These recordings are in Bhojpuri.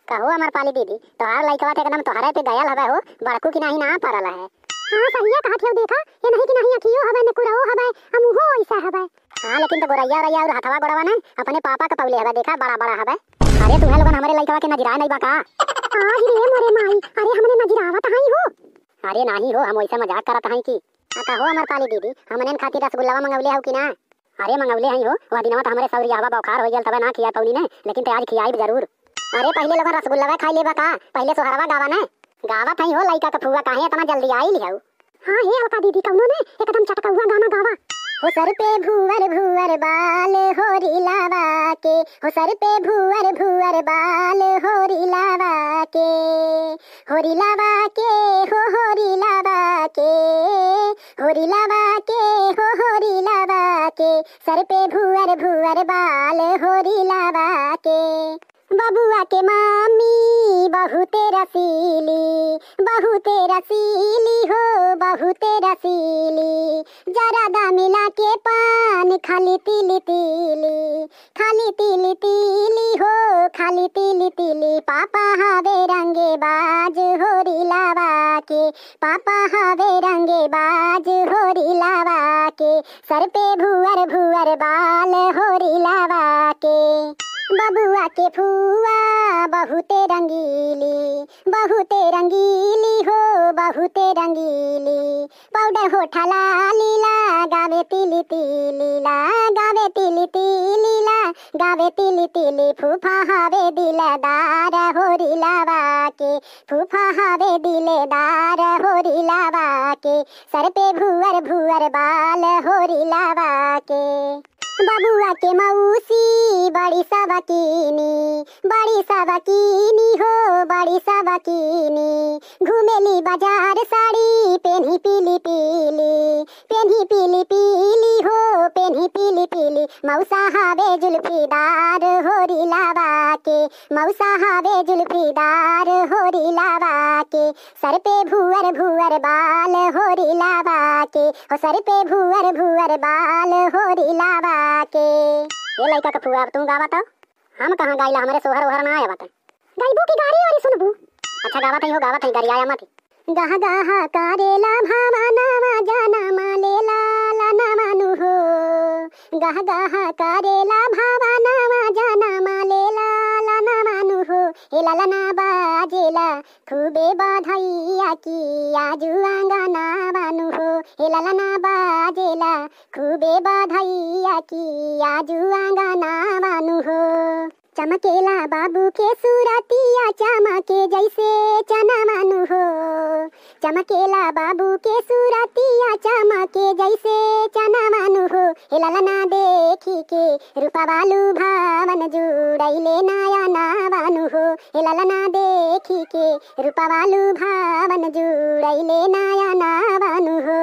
कहो हमार पाली दीदी तोहार लइकवा के एकदम तोहरे पे गयल हवे हो, बड़कू की नहीं ना परल है। हां सहिया कहत हो, देखा ये नहीं कि नहीं अखियो हवे न कुराओ हवे आ मुंहो ऐसा हवे। हां लेकिन तो गोरैया रैया और हथवा गोड़वा ने अपने पापा का पौले हवे, देखा बड़ा बड़ा हवे। अरे तुम्हें लोगन हमरे लइकवा के नजरा नहीं बा का? आ ही रे मोरे माई, अरे हमने नजरावत हई हो। अरे नहीं हो, हम वैसे मजाक करत हई की। कहो हमार पाली दीदी हमने खातिर रसगुल्लावा मंगवले हो कि ना? अरे मंगवले हई हो, वह दिनवा त हमरे सौरी हवा बुखार हो गेल तबे ना खिया पौनी ने, लेकिन ते आज खियाई जरूर। अरे पहले लोगन रसगुल्लावा खाई लेबा का, पहले सोहरवा गावा ने गावत हई हो। लइका का फुआ काहे इतना जल्दी आई लिहौ? हां हे अलका दीदी कौनो ने एकदम चटकौआ गाना गावा। हो सर पे भुवर भुवर बाल होरी लावा के, हो सर पे भुवर भुवर बाल होरी लावा के, होरी लावा के हो होरी लावा के, होरी लावा के हो होरी लावा के, सर पे भुवर भुवर बाल होरी लावा के। बबुआ के मामी बहुते रसीली, बहुते रसीली हो बहुते रसीली, जरा दा मिला के पान खाली तिली तिली, खाली तिली तिली हो खाली तिली तिली। पापा हवे रंगे बाज होरी लावा के, पापा हवे रंगे बाज होरी लावा के, सर पे भुवर भुवर बाल होरी लावा के। बबुआ के फुआ बहुते रंगीली, बहुते रंगीली हो बहुते रंगीली, पाउडर होठा लाली लगावे तिली तिली, लगावे तिली तिली लगावे तिली तिली। फूफा हवे दिलदार होरी लावा के, फूफा हवे दिलदार होरी लावा के, सर पे भुवर भुवर बाल होरी लावा के। बबुआ के मौसी बड़ी सबकीनी, बड़ी सबकीनी हो बड़ी सबकीनी, घूमेली बाजार साड़ी पेन्ही पीली पीली, पेन्ही पीली पीली हो पेन्ही पीली पीली। मौसा हवे जुल्फीदार होरी लावा के, मौसा हवे जुल्फीदार होरी लावा के, सर पे भुवर भुवर बाल होरी लावा के, हो सर पे भुवर भुवर बाल होरी लावा के। ये लइका का फुआ तुम गावा तो हम कहां गाइला, हमरे सोहर ओहर ना आया बात। गाइबो की गाड़ी और सुनबू? अच्छा गावा थई हो, गावा थई गरियाया मत। गह गह करेला भावनावा जाना मालेला लाना मानु हो, गह गह करेला भावनावा जाना मालेला लाना मानु हो। हे लाना बाजेला खूबे बधाइया की आजू आंगना बानु हो, हे लाना बाजेला खूबे बधाइया की आजू आंगना बानु हो। चमकेला बाबू के सूरतिया चमके जैसे चना मानु हो, चमकेला बाबू के सूरतिया चमके जैसे चना मानु हो। हे ललना देखी के रूपा बालू भावन जुड़ैले नया ना बानु हो, हे ललना देखी के रूपा बालू भावन जुड़ैले नया ना बानु हो।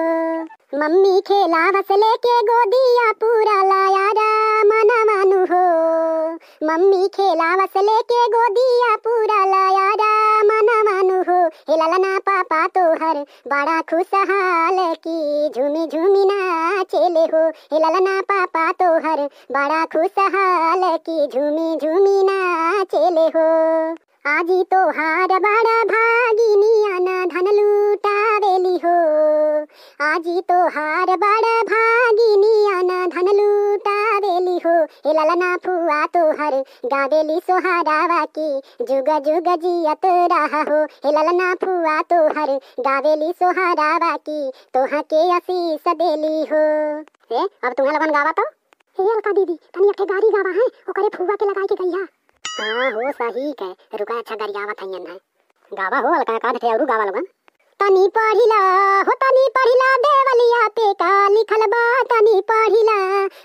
मम्मी खेला बस लेके गोदिया पूरा लाया रामन मानु हो, मम्मी खेला बस लेके गोदिया पूरा लाया रामन मानु हो। हे ललना पापा तोहर बड़ा खुशहाल की झूमी झूमी नाचेले हो, हे ललना पापा तोहर बड़ा खुशहाल की झूमी झूमी नाचेले हो। आजी तोहार बड़ा भागिनिया ना धन लूटावेली हो, आजी तोहार बड़ा भागिनिया ना धन लूटावेली हो। हे ललना फुआ तोहर गावेली सोहारावा की जुग जुग जियत रहा हो, हे ललना फुआ तोहर गावेली सोहारावा की तोहा के आशीष देली हो। ए अब तुम्हें लगन गावा तो हे अलका दीदी तनी अठे गाड़ी गावा है ओकरे फुआ के लगाई के गईया। हाँ हो सही है, रुका अच्छा गरियावत हईन है, गावा हो अलका का थे और गावा लगन। तनी पढ़िला हो तनी पढ़िला देवलिया पे का लिखल बा, तनी पढ़िला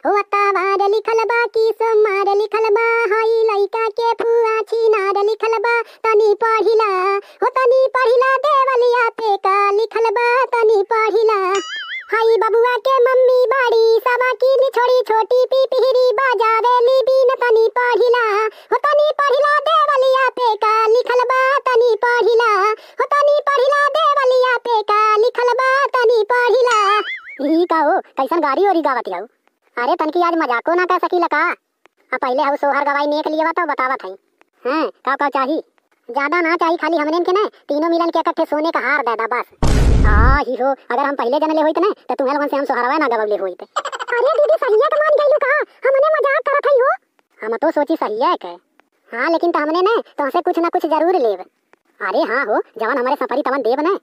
हो अतावार लिखल बा की सोमार लिखल बा, हई लइका के फुआ छिनार लिखल बा। तनी पढ़िला हो तनी पढ़िला देवलिया पे का लिखल बा, तनी पढ़िला। हई बबुआ के मम्मी बाड़ी सवा की छोड़ी छोटी पिपहिरी बजावेली बीन, तनी पढ़िला हो तनी पढ़िला देवलिया पे का लिखल बा, तनी पढ़िला हो तनी पढ़िला देवलिया पे का लिखल बा, तनी पढ़िला। ई का हो कैसन गाड़ी ओरी गावत हौ? अरे तनकी आज मजाको ना कर सकीला का? पहले हौ सोहर गवाई नेक लिया तो बतावत हई। हैं का चाही? ज्यादा ना चाहिए, खाली हमने के ना तीनों मिलन के इकट्ठे सोने का हार दे दा बस। हां ही हो, अगर हम पहले जनले होइत ना तो तुम्हें लोगन से हम सोहरवा ना गवले होइत। अरे दीदी सही है के मान गइलू का, हमने मजाक करत हई हो। हम तो सोची सही है के। हां लेकिन तो हमने ना तुमसे कुछ ना कुछ जरूर लेब। अरे हां हो, जवान हमारे सफरी तवन देब ना।